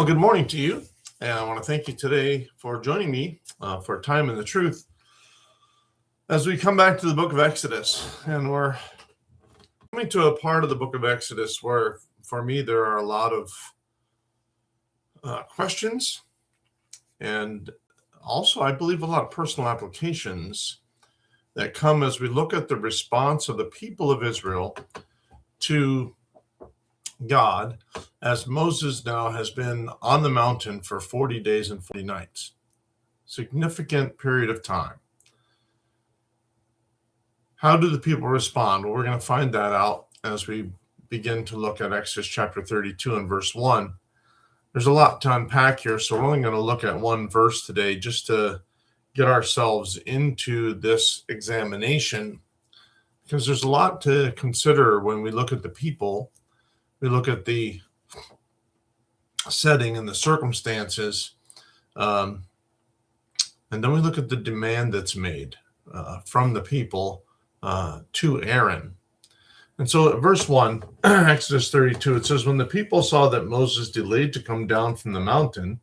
Well, good morning to you. And I want to thank you today for joining me for Time in the Truth as we come back to the book of Exodus. And we're coming to a part of the book of Exodus where, for me, there are a lot of questions and also, I believe, a lot of personal applications that come as we look at the response of the people of Israel to God, as Moses now has been on the mountain for 40 days and 40 nights. Significant period of time. How do the people respond? Well, we're going to find that out as we begin to look at Exodus chapter 32 and verse 1. There's a lot to unpack here, so we're only going to look at one verse today just to get ourselves into this examination, because there's a lot to consider when we look at the people. We look at the setting and the circumstances, and then we look at the demand that's made from the people to Aaron. And so at verse 1, Exodus 32, it says, "When the people saw that Moses delayed to come down from the mountain,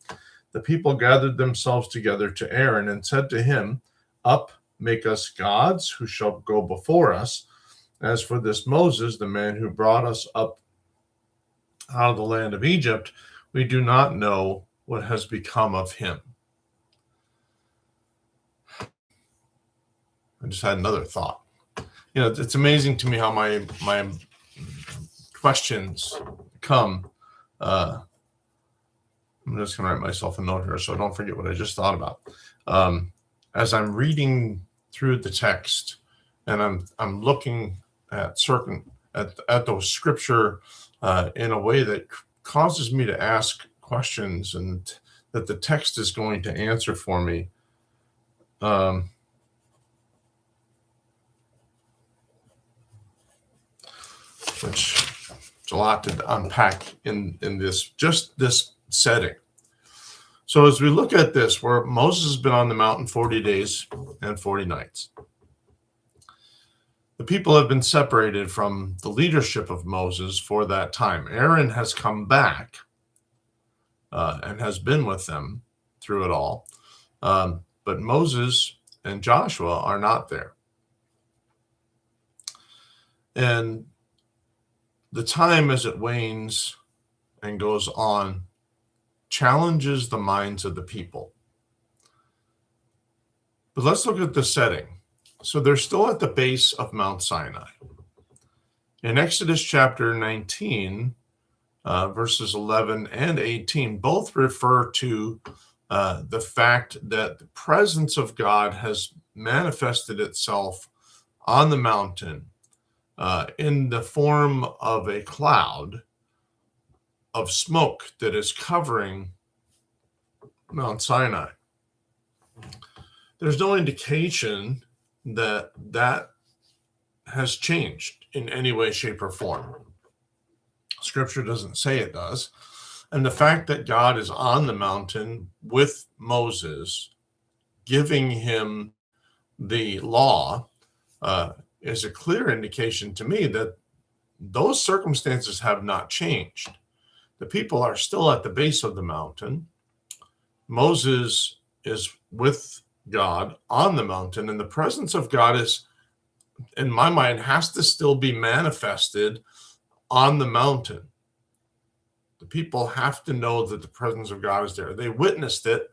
the people gathered themselves together to Aaron and said to him, 'Up, make us gods who shall go before us. As for this Moses, the man who brought us up out of the land of Egypt, we do not know what has become of him.'" I just had another thought. It's amazing to me how my questions come. I'm just going to write myself a note here so I don't forget what I just thought about. As I'm reading through the text and I'm looking at those scripture in a way that causes me to ask questions and that the text is going to answer for me. Which is a lot to unpack in this setting. So as we look at this, where Moses has been on the mountain 40 days and 40 nights, the people have been separated from the leadership of Moses for that time. Aaron has come back and has been with them through it all. But Moses and Joshua are not there. And the time as it wanes and goes on challenges the minds of the people. But let's look at the setting. So they're still at the base of Mount Sinai. In Exodus chapter 19, verses 11 and 18, both refer to the fact that the presence of God has manifested itself on the mountain in the form of a cloud of smoke that is covering Mount Sinai. There's no indication that has changed in any way, shape, or form. Scripture doesn't say it does. And the fact that God is on the mountain with Moses, giving him the law, is a clear indication to me that those circumstances have not changed. The people are still at the base of the mountain. Moses is with God on the mountain, and the presence of God is, in my mind, has to still be manifested on the mountain. The people have to know that the presence of God is there. They witnessed it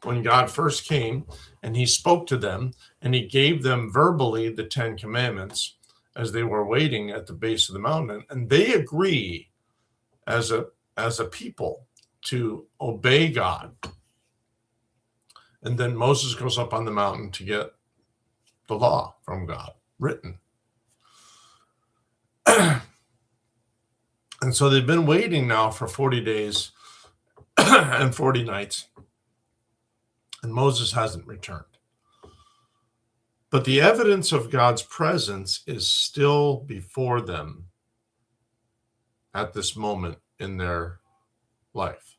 when God first came and he spoke to them and he gave them verbally the 10 commandments as they were waiting at the base of the mountain. And they agree as a people to obey God. And then Moses goes up on the mountain to get the law from God written. And so they've been waiting now for 40 days and 40 nights. And Moses hasn't returned. But the evidence of God's presence is still before them at this moment in their life.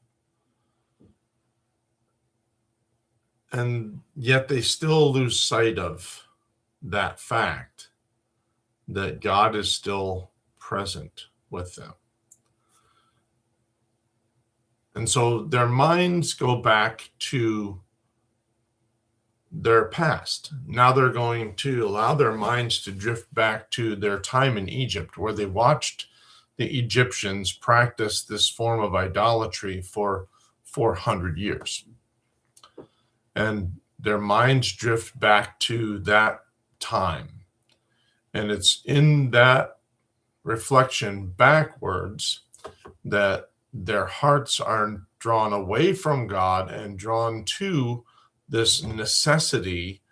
And yet they still lose sight of that fact that God is still present with them. And so their minds go back to their past. Now they're going to allow their minds to drift back to their time in Egypt, where they watched the Egyptians practice this form of idolatry for 400 years. And their minds drift back to that time. And it's in that reflection backwards that their hearts are drawn away from God and drawn to this necessity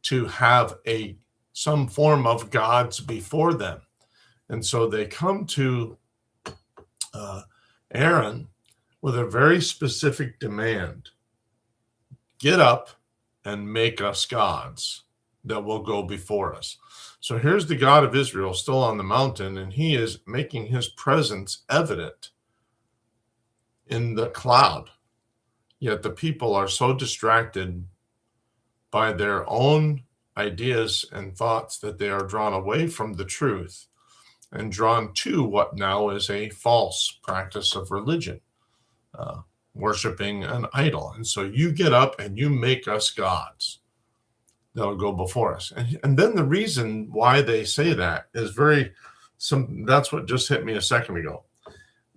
to have some form of gods before them. And so they come to Aaron with a very specific demand. Get up and make us gods that will go before us. So here's the God of Israel still on the mountain, and he is making his presence evident in the cloud. Yet the people are so distracted by their own ideas and thoughts that they are drawn away from the truth and drawn to what now is a false practice of religion, worshiping an idol. And so you get up and you make us gods that'll go before us. And then the reason why they say that is that's what just hit me a second ago.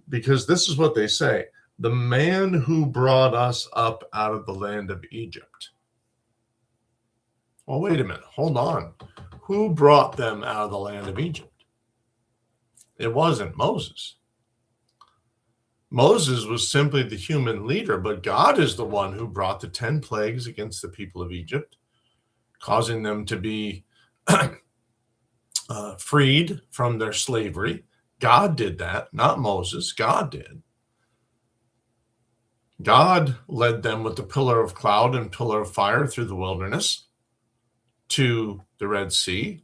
Because this is what they say: the man who brought us up out of the land of Egypt. Well, wait a minute. Hold on. Who brought them out of the land of Egypt? It wasn't Moses. Moses was simply the human leader, but God is the one who brought the 10 plagues against the people of Egypt, causing them to be freed from their slavery. God did that, not Moses. God did. God led them with the pillar of cloud and pillar of fire through the wilderness to the Red Sea.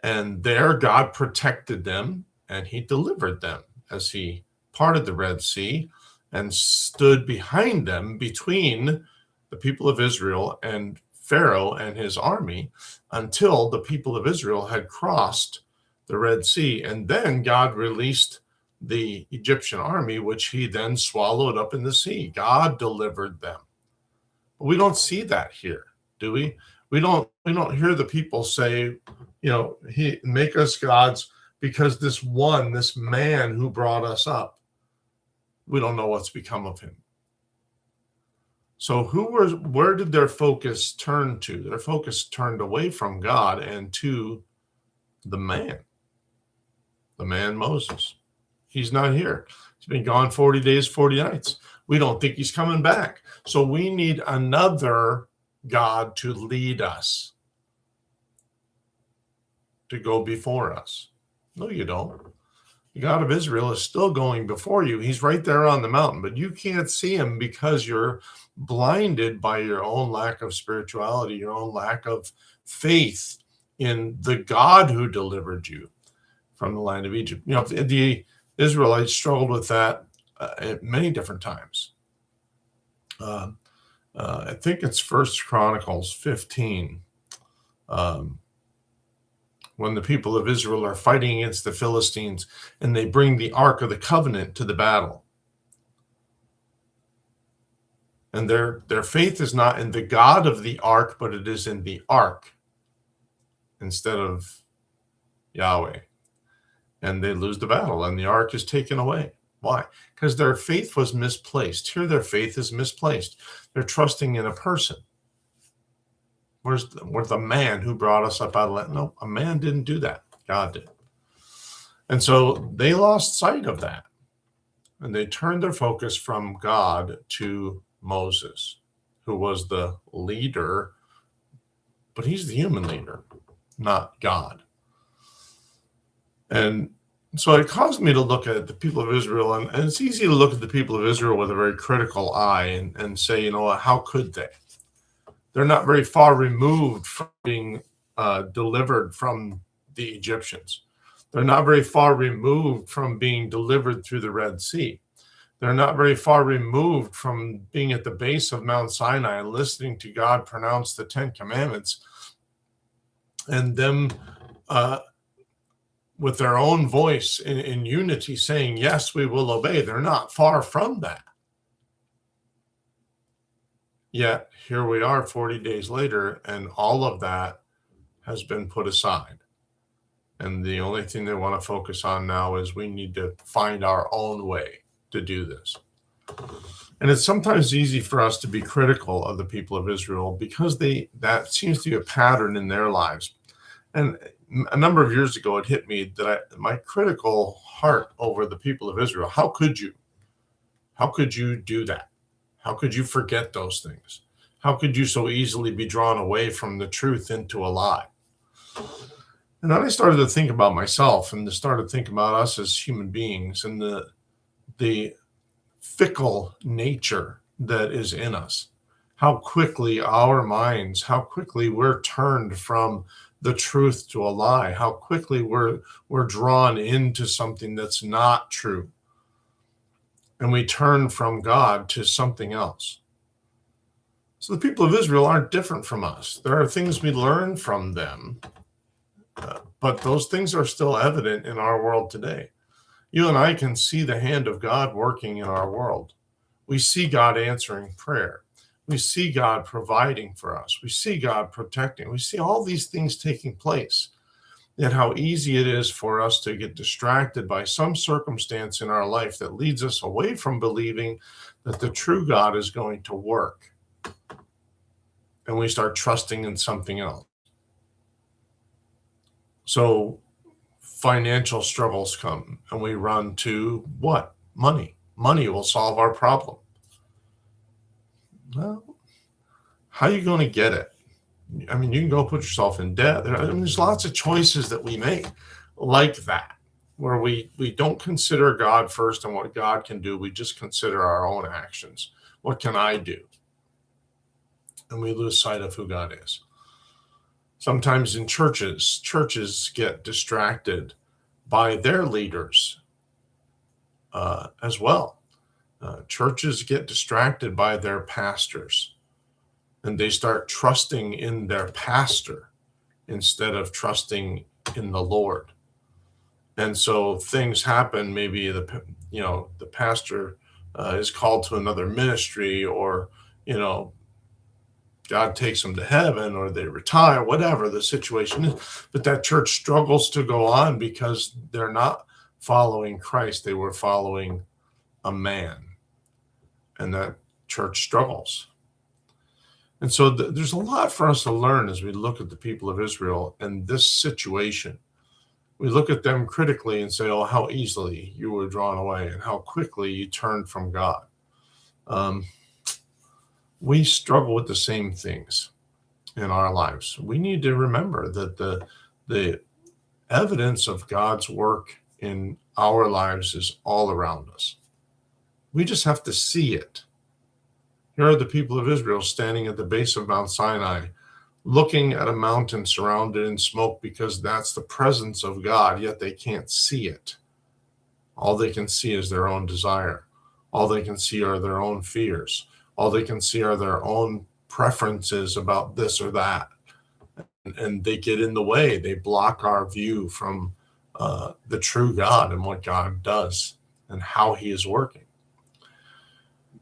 And there God protected them and he delivered them as he parted the Red Sea and stood behind them between the people of Israel and Pharaoh and his army until the people of Israel had crossed the Red Sea. And then God released the Egyptian army, which he then swallowed up in the sea. God delivered them. But we don't see that here, do we? We don't hear the people say, he make us gods because this man who brought us up, we don't know what's become of him. So where did their focus turn to? Their focus turned away from God and to the man Moses. He's not here. He's been gone 40 days, 40 nights. We don't think he's coming back. So we need another God to lead us, to go before us. No, you don't. The God of Israel is still going before you. He's right there on the mountain, but you can't see him because you're blinded by your own lack of spirituality, your own lack of faith in the God who delivered you from the land of Egypt. The Israelites struggled with that at many different times. I think it's First Chronicles 15. When the people of Israel are fighting against the Philistines and they bring the Ark of the Covenant to the battle. And their faith is not in the God of the Ark, but it is in the Ark instead of Yahweh. And they lose the battle and the Ark is taken away. Why? Because their faith was misplaced. Here their faith is misplaced. They're trusting in a person. Where's the man who brought us up out of land? No, a man didn't do that. God did. And so they lost sight of that. And they turned their focus from God to Moses, who was the leader, but he's the human leader, not God. And so it caused me to look at the people of Israel, and it's easy to look at the people of Israel with a very critical eye and say, how could they? They're not very far removed from being delivered from the Egyptians. They're not very far removed from being delivered through the Red Sea. They're not very far removed from being at the base of Mount Sinai and listening to God pronounce the 10 Commandments and them with their own voice in unity saying, yes, we will obey. They're not far from that. Yet here we are 40 days later, and all of that has been put aside. And the only thing they want to focus on now is we need to find our own way to do this. And it's sometimes easy for us to be critical of the people of Israel because that seems to be a pattern in their lives. And a number of years ago, it hit me that my critical heart over the people of Israel, how could you? How could you do that? How could you forget those things? How could you so easily be drawn away from the truth into a lie? And then I started to think about myself and started thinking about us as human beings and the fickle nature that is in us. How quickly our minds, how quickly we're turned from the truth to a lie, how quickly we're drawn into something that's not true. And we turn from God to something else. So the people of Israel aren't different from us. There are things we learn from them, but those things are still evident in our world today. You and I can see the hand of God working in our world. We see God answering prayer. We see God providing for us. We see God protecting. We see all these things taking place. Yet how easy it is for us to get distracted by some circumstance in our life that leads us away from believing that the true God is going to work. And we start trusting in something else. So financial struggles come and we run to what? Money. Money will solve our problem. Well, how are you going to get it? I mean, you can go put yourself in debt. There's lots of choices that we make like that, where we don't consider God first and what God can do. We just consider our own actions. What can I do? And we lose sight of who God is. Sometimes in churches get distracted by their leaders as well. Churches get distracted by their pastors, and they start trusting in their pastor instead of trusting in the Lord. And so things happen. Maybe the pastor is called to another ministry, or God takes them to heaven, or they retire, whatever the situation is. But that church struggles to go on because they're not following Christ. They were following a man. And that church struggles. And so there's a lot for us to learn as we look at the people of Israel and this situation. We look at them critically and say, oh, how easily you were drawn away and how quickly you turned from God. We struggle with the same things in our lives. We need to remember that the evidence of God's work in our lives is all around us. We just have to see it. Here are the people of Israel standing at the base of Mount Sinai, looking at a mountain surrounded in smoke because that's the presence of God, yet they can't see it. All they can see is their own desire. All they can see are their own fears. All they can see are their own preferences about this or that. And they get in the way. They block our view from the true God and what God does and how he is working.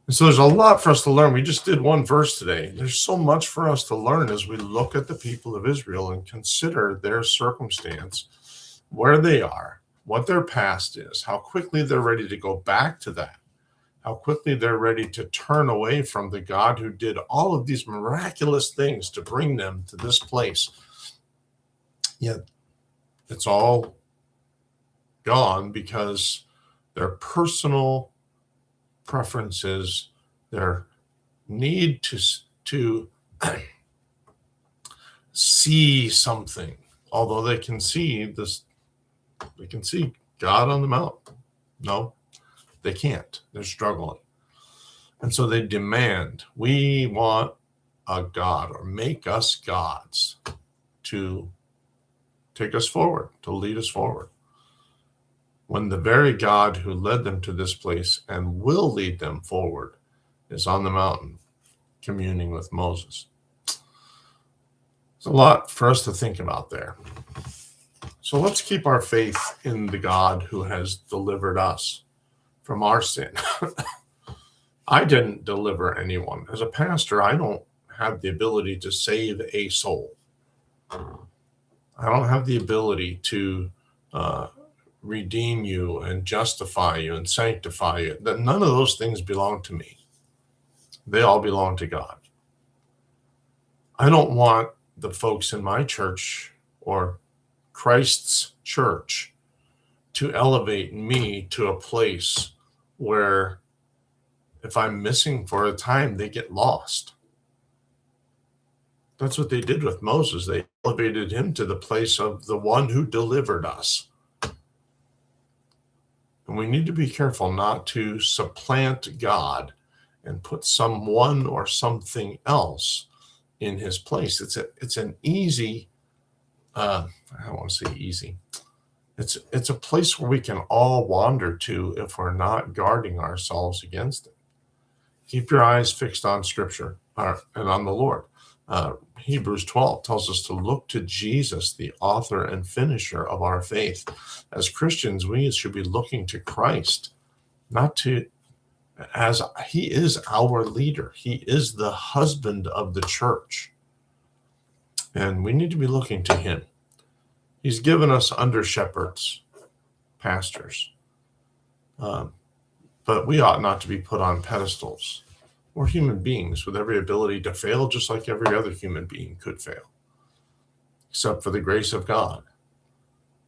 And so there's a lot for us to learn. We just did one verse today. There's so much for us to learn as we look at the people of Israel and consider their circumstance, where they are, what their past is, how quickly they're ready to go back to that, how quickly they're ready to turn away from the God who did all of these miraculous things to bring them to this place. Yet it's all gone because their personal preferences, their need to see something, although they can see this, they can see God on the mountain. No, they can't. They're struggling. And so they demand, we want a God, or make us gods to take us forward, to lead us forward. When the very God who led them to this place and will lead them forward is on the mountain communing with Moses. There's a lot for us to think about there. So let's keep our faith in the God who has delivered us from our sin. I didn't deliver anyone. As a pastor, I don't have the ability to save a soul. I don't have the ability to redeem you and justify you and sanctify you. None of those things belong to me. They all belong to God. I don't want the folks in my church or Christ's church to elevate me to a place where if I'm missing for a time, they get lost. That's what they did with Moses. They elevated him to the place of the one who delivered us. And we need to be careful not to supplant God and put someone or something else in his place. It's an easy, I don't want to say easy. It's a place where we can all wander to if we're not guarding ourselves against it. Keep your eyes fixed on Scripture and on the Lord. Hebrews 12 tells us to look to Jesus, the author and finisher of our faith. As Christians, we should be looking to Christ, not to, as he is our leader. He is the husband of the church. And we need to be looking to him. He's given us under shepherds, pastors. But we ought not to be put on pedestals. We're human beings with every ability to fail, just like every other human being could fail, except for the grace of God.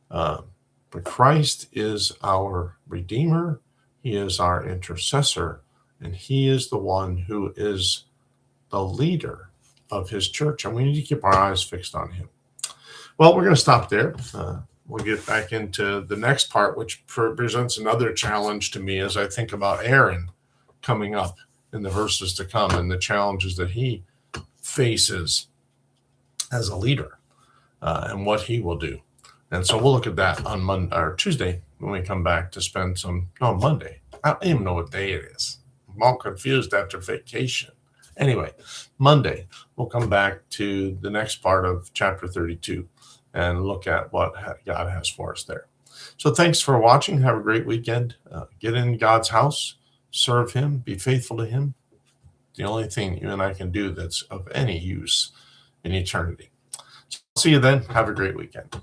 But Christ is our Redeemer. He is our intercessor, and he is the one who is the leader of his church, and we need to keep our eyes fixed on him. Well, we're going to stop there. We'll get back into the next part, which presents another challenge to me as I think about Aaron coming up in the verses to come and the challenges that he faces as a leader and what he will do. And so we'll look at that on Monday or Tuesday when we come back to spend Monday. I don't even know what day it is. I'm all confused after vacation. Anyway, Monday, we'll come back to the next part of chapter 32 and look at what God has for us there. So thanks for watching. Have a great weekend. Get in God's house, serve him, be faithful to him. The only thing you and I can do that's of any use in eternity. So I'll see you then. Have a great weekend.